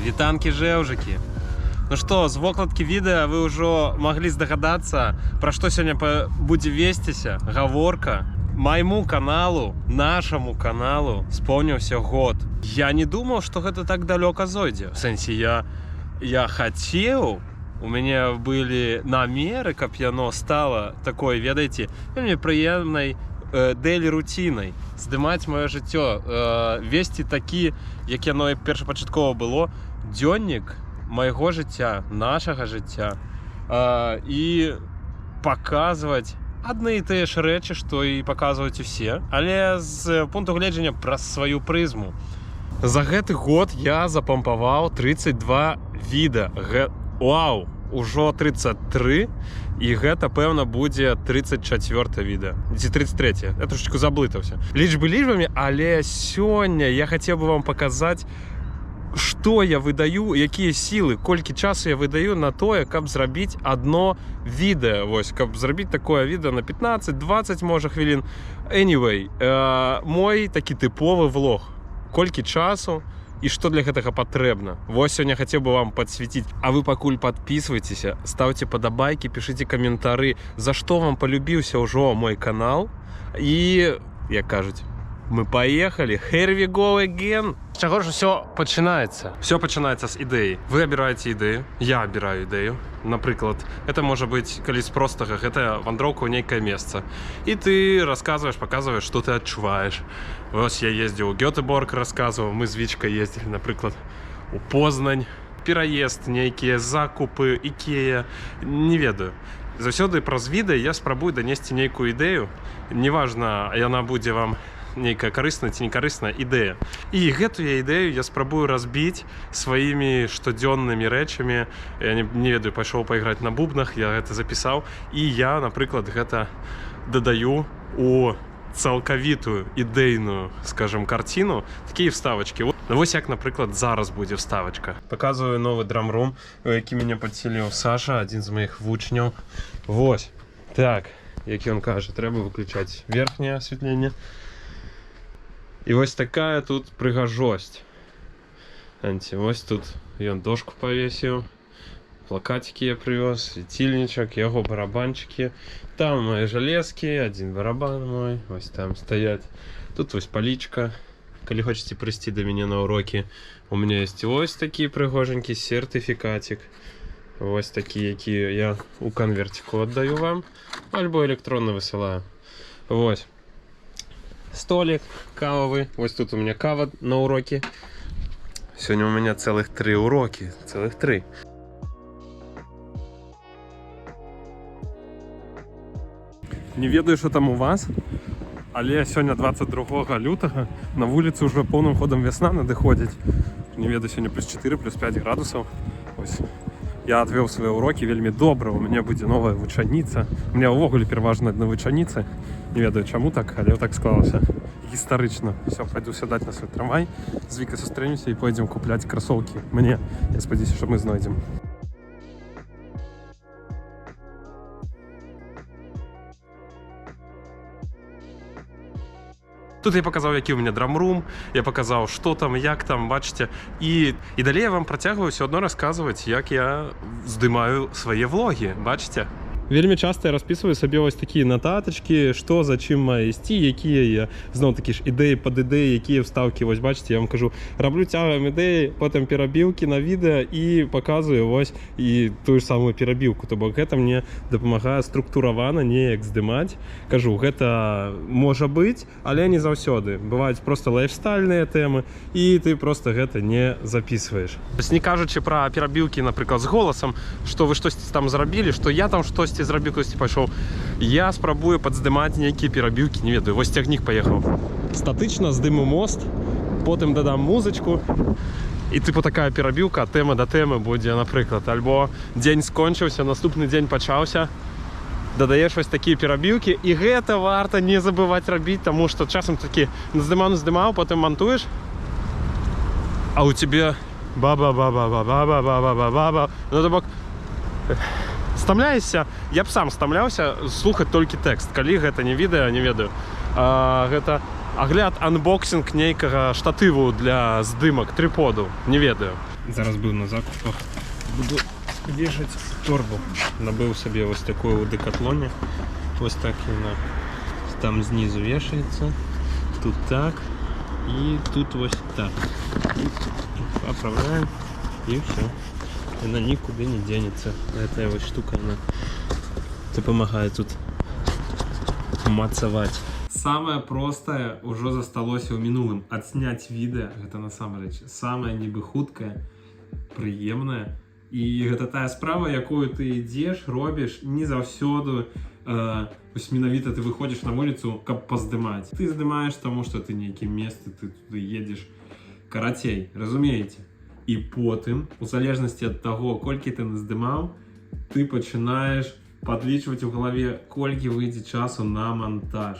Вітанкі жэўжыкі. Ну што, з вокладкі відэа вы ўжо маглі здагадацца, пра што сёння будзе весціся гаворка. Майму каналу, нашаму каналу споўніўся год. Я не думаў, што гэта так далёка зойдзе. В сэнсе, я хацеў, у мяне былі намеры, каб яно стала такой, ведаеце, вельмі прыемнай дэлі руцінай. Здымаць маё жыццё, весці такі, як яно першапачаткова было, дзённік майго жыцця, нашага жыцця, і паказваць адны і тыя ж рэчы, што і паказваюць усе, але з пункту гледжання праз сваю прызму. За гэты год я запампаваў 32 відэа. Вау, ужо 33, і гэта, пэўна, будзе 34 відэа. Ці 33. Я трошечку заблытаўся. Лічбы лічбамі, але сёння я хацеў бы вам паказаць, што я выдаю, якія сілы, колькі часу я выдаю на тое, каб зрабіць адно відэа. Вось, каб зрабіць такое відэа на 15-20, можа, хвілін. Anyway, мой такі тыповы влог. Колькі часу і што для гэтага патрэбна. Вось сёння хацеў бы вам падсвяціць. А вы пакуль падпісвайцеся, стаўце падабайкі, пішыце каментары, за што вам палюбіўся ўжо мой канал. І, як кажуць, мы поехали. Here we go again. З чаго ж усё пачынаецца? Все пачынаецца з ідэі. Вы абіраеце ідэю, я абіраю ідэю. Напрыклад, это можа быць, калі з простага, гэта вандроўка ў нейкае месца. І ты расказваеш, паказваеш, што ты адчуваеш. Вось я ездзіў у Гётэборг, расказваў, мы з Вічкай ездзілі, напрыклад, у Познань. Пераезд, нейкія закупы, Ікея, не ведаю. Заўсёды праз відэа я спрабую данесці нейкую ідэю. Неважна, яна будзе вам нейкая карысная ці некарысная ідэя. І гэтую ідэю я спрабую разбіць сваімі штодзённымі рэчамі. Я не ведаю, пайшоў пайграць на бубнах, я гэта запісаў. І я, напрыклад, гэта дадаю у цалкавітую ідэйную, скажем, карціну, такія вставачкі. Вось як, напрыклад, зараз будзе вставачка. Паказваю новы драмрум, у які мяне падсіліў Саша, адзін з маіх вучняў. Вось. Так, як ён кажа, трэба выключаць верхняе асвятленне. І вось такая тут прыгажосць. Вось тут ён дошку павесіў, плакатики я прывёз, светильничак, яго барабанчики. Там мои железки, один барабан мой, вось там стаять. Тут вось палічка. Калі хочаце прыйсці да мяне на урокі, у меня есть вось такі прыгоженькі сертыфікатик. Вось такі, які я у конвертику аддаю вам, альбо электронна высылаю. Вось. Столик кавовый. Вот тут у меня кава на уроке. Сегодня у меня целых 3 уроки. Целых 3. Не ведаю, что там у вас, але сегодня 22 лютого. На вулице уже полным ходом весна надыходзіць. Не ведаю, сегодня плюс 4, плюс 5 градусов. Ось. Я отвел свои уроки вельмі добра. У меня будет новая вучаніца. У меня увогуле пераважна адна вучаніца. Не ведаю, чаму так, але так склалася. Гістарычна. Все, пойду сядаць на свой трамвай. З Вікай сустрэнемся і пойдзем купляць красоўкі. Мне, я спадзяюся, што мы знойдзем. Тут я показаў, які у меня драмрум, я показаў, што там, як там, бачыце. І далей я вам працягваю ўсё адно расказваць, як я здымаю свае влогі, бачыце? Вельмі часта я распісваю сабе вось такія нататачкі, што за чым мае ісці, якія я, зноў такі ж ідэі пад ідэі, якія вставкі, вось бачыце, я вам кажу, раблю цягам ідэі, потым перабіўкі на відэа і паказваю вось і тую ж самую перабіўку, то бок гэта мне дапамагае структуравана неяк здымаць. Кажу, гэта можа быць, але не заўсёды. Бываюць проста лайфстайльныя тэмы, і ты проста гэта не записываеш. Не кажучы пра перабіўкі, напрыклад, з голасам, што вы штосьці там зрабілі, што я там штосьці зрабіў, хтосьці пайшоў. Я спрабую падздымаць нейкія перабіўкі, не ведаю, вось цягнік паехаў. Статычна здыму мост, потым дадам музычку, і тыпу такая перабіўка, тэма да тэмы будзе, напрыклад, альбо дзень скончыўся, наступны дзень пачаўся, дадаеш вось такія перабіўкі, і гэта варта не забываць рабіць, таму што часам такі наздымаў, потым мантуеш, а у тебе ба-ба-ба-ба-ба-ба-ба-ба-ба-ба-ба. Ну, то бок, стамляешся, я б сам стамляўся слухаць толькі тэкст, калі гэта не відэа, не ведаю. Гэта агляд, анбоксінг нейкага штатыву для здымак, трыподу, не ведаю. Зараз був на закупах. Буду вішати торбу. Набив собі ось таку у Декатлоні. Ось так вона там знизу вішається. Тут так. І тут ось так. Поправляем. И все. Она никуда не денется. Эта вот штука, она помогает тут мацавать. Самое простое уже засталося у мінулым. Отснять відео, гэта насамрэч самое нібы хуткае, прыемнае. І гэта тая справа, якую ты ідзеш, робіш не заўсёды. Вось менавіта ты выходзіш на вуліцу, каб паздымаць. Ты здымаеш таму, што ты нейкім месцы, ты туды едзеш. Карацей, разумееце? І потым, у залежнасці ад таго, колькі ты наздымаў, ты пачынаеш падлічваць у галаве, колькі выйдзе часу на монтаж.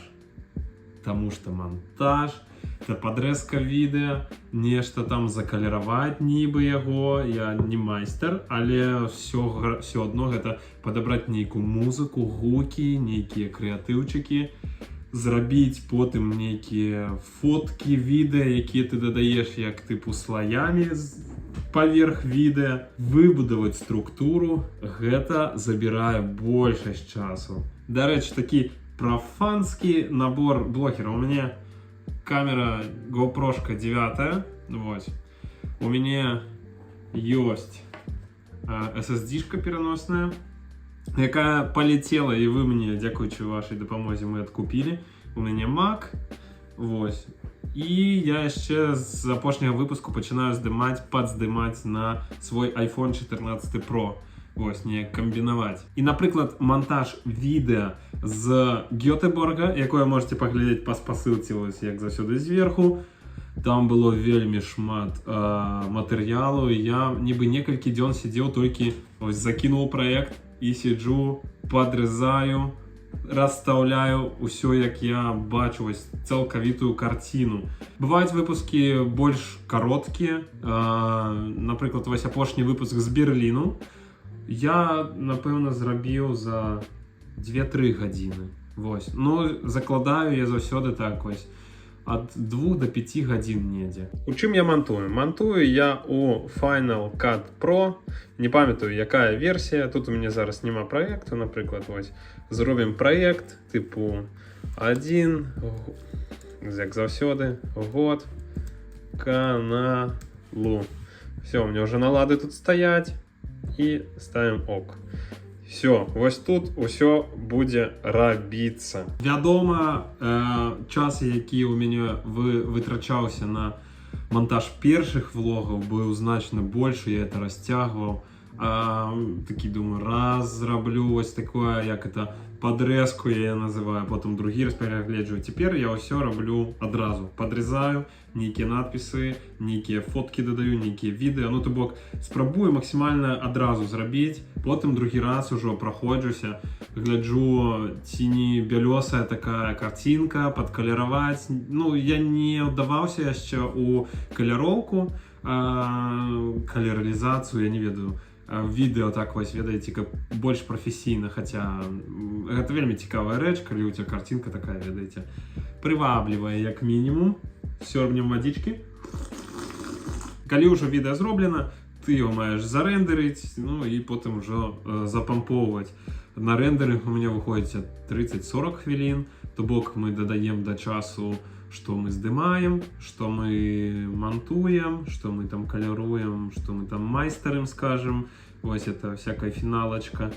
Таму што монтаж — это падрэзка відэа, нешта там закалераваць нібы яго, я не майстар, але все адно гэта падабраць нейкую музыку, гукі, нейкія крэатыўчыкі, зрабіць потым нейкія фоткі, відэа, якія ты дадаеш як тыпу слаямі паверх відэа, выбудаваць структуру, гэта забірае большасць часу. Дарэчы, такі профанский набор блокера. У меня камера GoPro 9. Вот. У меня есть SSD-шка переносная, якая полетела, и вы мне, дякуючи вашей допомозі, мы откупили. У меня Mac. Вот. І я ще з апошнього випуску починаю подздимати на свой iPhone 14 Pro. Ось, не комбінувати. І, наприклад, монтаж відео з Гьотеборга, яке можете поглядіти по спасилці, ось як завсюди зверху. Там було вельми шмат матеріалу, і я ніби некілька днів сидів, тільки ось закинув проект і сиджу, подрізаю, розставляю усе, як я бачу, ось цілковиту картину. Бувають випуски більш короткі, наприклад, ось опошній випуск з Берліну. Я, напевно, зробив за 2-3 години. Ось. Ну, закладаю я завсёды так ось. От 2 до 5 годин недзе. У чым я монтую? Монтую я у Final Cut Pro. Не пам'ятаю, яка версія. Тут у мене зараз нема проєкту, наприклад. Ось. Зробимо проєкт типу 1, як завсёды, год каналу. Все, у мене вже налади тут стоять. І ставим ок. Все, ось тут усе буде робиться. Вядома, час, який у мене витрачався на монтаж перших влогів, був значно більше, я це розтягував. Такий, думаю, раз зроблю ось таке, як це, подрезку я її називаю, потім другий раз перегляджую. Тепер я все роблю одразу. Подрізаю, ніякі надписи, ніякі фотки додаю, ніякі відео. Ну, тобто, спробую максимально одразу зробити, потім другий раз уже проходжуся, гляджу, тіні бельоса така картинка, подколерувати. Ну, я не вдавався ще у кольоровку, колералізацію, я не ведаю. Відео так ось, ведаеце, как больш прафесійна, хаця гэта вельмі цікавая рэч, калі у тебя картинка такая, ведаеце, прываблівая як мінімум. Сёрбнем вадички. Калі ўжо відео зроблена, ты его маеш зарэндерыць, ну і потым ужо запампоўваць. На рэндеринг у меня выходзіць 30-40 хвілін, то бок мы дадаем до часу, что мы здымаем, что мы монтуем, что мы там колеруем, что мы там майстерим, скажем. Ось это всякая фіналочка.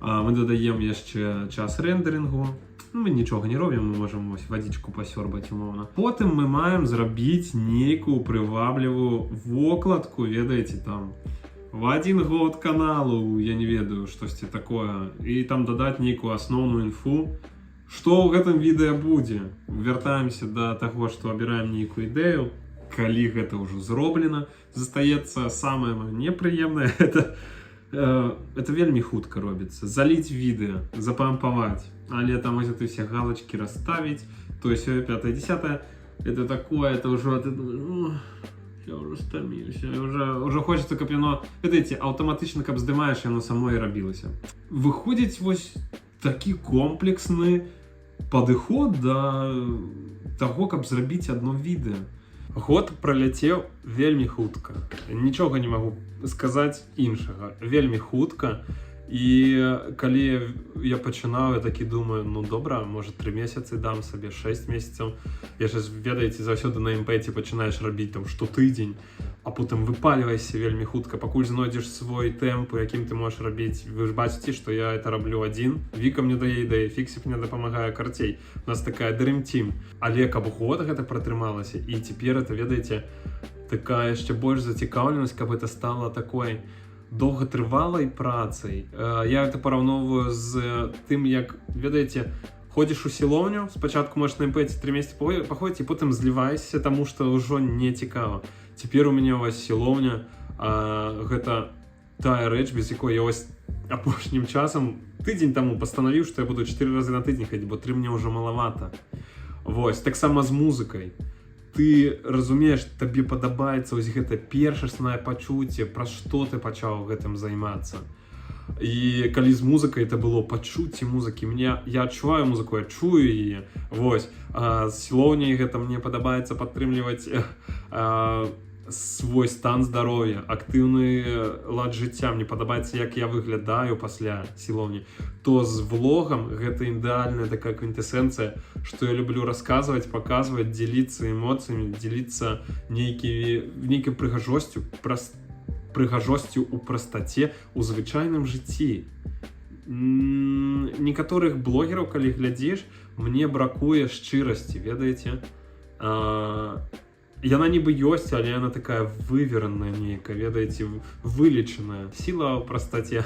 Мы додаем яшчэ час рендерингу. Мы нічога не робім, мы можем ось вадичку пасёрбаць умоўна. Потым мы маем зрабіць нейкую прываблівую вокладку, ведаеце, там в 1 год каналу, я не ведаю, штосьці такое, і там дадаць нейкую асноўную інфу. Што ў гэтым відэа будзе? Вяртаемся да таго, што абіраем нейкую ідэю. Калі гэта ўжо зроблена, застаецца самае непрыемнае, это вельмі хутка робіцца. Заліць відэа, запампаваць, але там ось ты все галочки расставіць, то есть 5-10, это такое, это ўжо, я ўжо стаміўся, ўжо хочется, каб яно, ведаеце, аўтаматычна, каб здымаеш, яно само і рабілася. Выходзіць вось такі комплексны падыход да таго, каб зрабіць одно відэа. Год праляцеў вельмі хутка. Нічога не магу сказаць іншага. Вельмі хутка. І калі я пачынаў, я такі думаю, ну добра, можа 3 месяцы дам сабе, 6 месяцаў. Я ж, ведаеце, заўсёды на імпэце пачынаеш рабіць там штотыдзень, а потым выпальвайся вельмі хутка, пакуль знойдзеш свой тэмп, у якім ты можаш рабіць. Вы ж бачыце, што я это раблю адзін. Віка мне дае ідэі, Фіксік мне дапамагае, карцей. У нас такая Dream Team. Але каб год гэта пратрымалася, і цяпер это, ведаеце, такая яшчэ больш зацікаўленасць, каб это стала такой доўгатрывалай працай. Я это параўноўваю з тым, як, ведаеце, ходзіш у сілоўню, спачатку можаш на імпэце 3 месяцы паходзіць, і потым зліваешся, таму што ўжо не цікава. Цяпер у мяне вось сілоўня, гэта тая рэч, без якой я вось апошнім часам, тыдзень таму пастанавіў, што я буду 4 разы на тыдзень хадзіць, бо 3 мне ўжо малавата. Вось, таксама з музыкай. Ты разумееш, табе падабаецца вось гэта першаснае пачуцце, праз што ты пачаў гэтым займацца. І калі з музыкай это было пачуцце музыкі, я адчуваю музыку, я чую яе. Вось, з сілоўняй гэта мне падабаецца падтрымліваць свой стан здароўя, актыўны лад жыцця. Мне падабаецца, як я выглядаю пасля сілоўні. То з влогам гэта ідэальная такая квінтэсэнцыя, што я люблю расказваць, паказваць, дзеліцца эмоцыямі, дзеліцца нейкай прыгажосцю ў прастаце, у звычайным жыцці. Некаторых блогераў, калі глядзіш, мне бракуе шчырасці, ведаеце? Яна нібы ёсць, але яна такая вывераная нейкая, ведаеце, вылечаная. Сіла ў прастаце.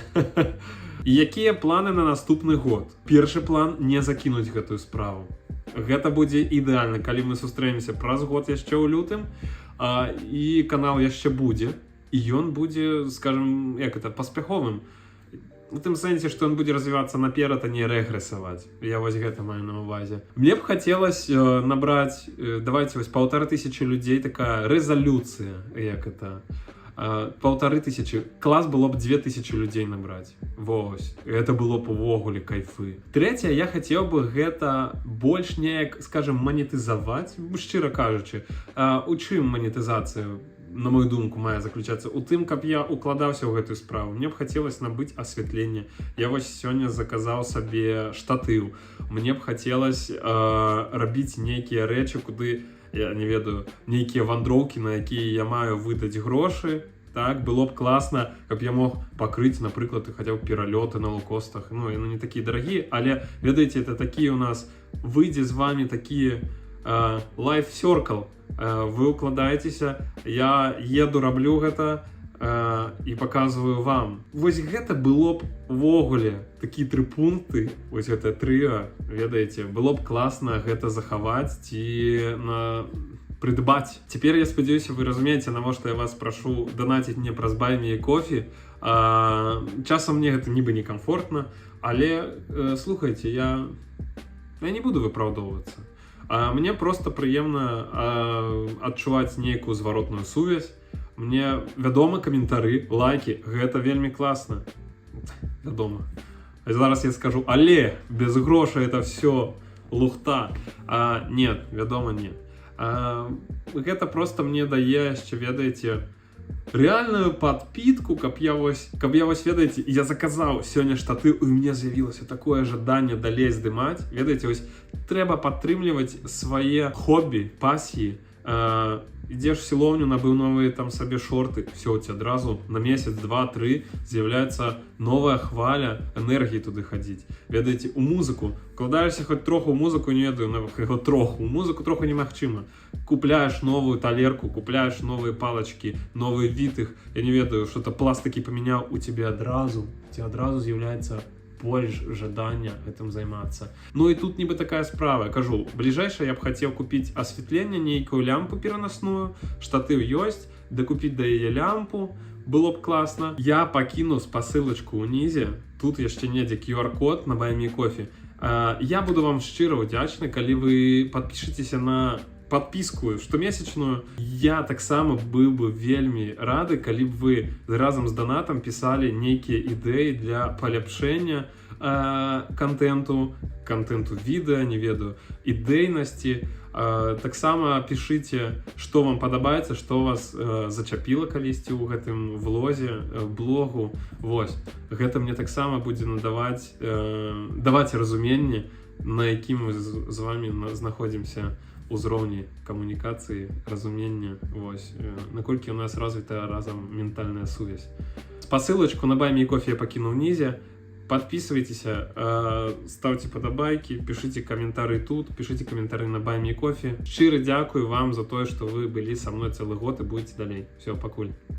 І якія планы на наступны год? Першы план — не закінуць гэтую справу. Гэта будзе ідэальна, калі мы сустрэнемся праз год яшчэ ў лютым, і канал яшчэ будзе, і ён будзе, скажем, як это, паспяховым. У тым сэнсе, што ён будзе развівацца наперад, а не рэгрэсаваць. Я вось гэта маю на ўвазе. Мне б хацелася набраць, давайте вось 1500 людзей, такая рэзалюцыя, як это. 1500. Клас было б 2000 людзей набраць. Вось. Гэта было б увогуле кайфы. Трэцяе, я хацеў бы гэта больш неяк, скажем, манетызаваць, шчыра кажучы. У чым манетызацыя? На мою думку, мае заключацца у тым, каб я укладаўся ў гэтую справу. Мне б хацелася набыць асвятленне. Я вось сёння заказаў сабе штатыў. Мне б хацелася рабіць нейкія рэчы, куды, я не ведаю, нейкія вандроўкі, на якія я маю выдаць грошы. Так, было б класна, каб я мог пакрыць, напрыклад, хаця б пералёты на лоукостах. Ну, яны не такія дарагія, але, ведаеце, это такія у нас, выйдзе з вами такія life circle. Вы укладаецеся, я еду, раблю гэта і паказваю вам. Вось гэта было б увогуле такія 3 пункты, вось гэта трыа, ведаеце, было б класна гэта захаваць ці прыдбаць. Цяпер я спадзяюся, вы разумееце, навошта я вас прашу данаціць мне праз Buy Me Coffee. Часам мне гэта нібы некамфортна, але слухайце, я не буду выпраўдоўвацца. Мне просто прыемна адчуваць нейкую зваротную сувязь. Мне вядома, каментары, лайкі, гэта вельмі класна. Вядома. Зараз я скажу, але без грошай это все лухта. Нет, вядома, нет. Гэта просто мне дае яшчэ, ведаеце, рэальную падпітку, каб я вось, ведаеце, я заказаў сёння штатыў, і у мяне з'явілася такое жаданне далей здымаць. Ведаеце, вось трэба падтрымліваць свае хобі, пасіі. Ідзеш в сілоўню, набыў новыя там сабе шорты, все, у тебя адразу на месяц, 2-3 з'яўляецца новая хваля энергіі туды хадзіць. Ведаеце, у музыку вкладаешся хоць троху ў музыку, не ведаю, троху, у музыку троху немагчыма. Купляеш новую талерку, купляеш новыя палачкі, новы від іх, я не ведаю, что-то пластыкі памяняў, у тебе адразу з'яўляецца больш жадання гэтым займацца. Ну і тут нібы такая справа. Кажу, бліжэйшае я б хацеў купіць асвятленне, нейкую лямпу перанасную, штатыў ёсць, дакупіць да яе лямпу, было б класна. Я пакіну спасылачку ўнізе, тут яшчэ недзе QR-код на Buy Me Coffee. Я буду вам шчыра ўдзячны, калі вы падпішыцеся на подписку штомесячную. Я таксама быў бы вельмі рады, калі б вы разам з донатам пісалі нейкія ідэі для паляпшэння контенту відэа, не ведаю, ідэйнасці. Таксама пішыце, што вам падабаецца, што вас зачапіла калісьці ў гэтым влозе, блогу. Вось, гэта мне таксама будзе даваць разуменне, на якім мы з вами знаходзімся узроўні камунікацыі, разумення, вось, наколькі у нас развітая разам ментальная сувязь. Спасылачку на Buy Me Coffee я пакіну ўнізе. Подписывайтесь, ставьте подобайки, пишите комментарии тут, пишите комментарии на Buy Me Coffee. Щиро дякую вам за то, что вы были со мной целый год и будете далее. Все, покуль.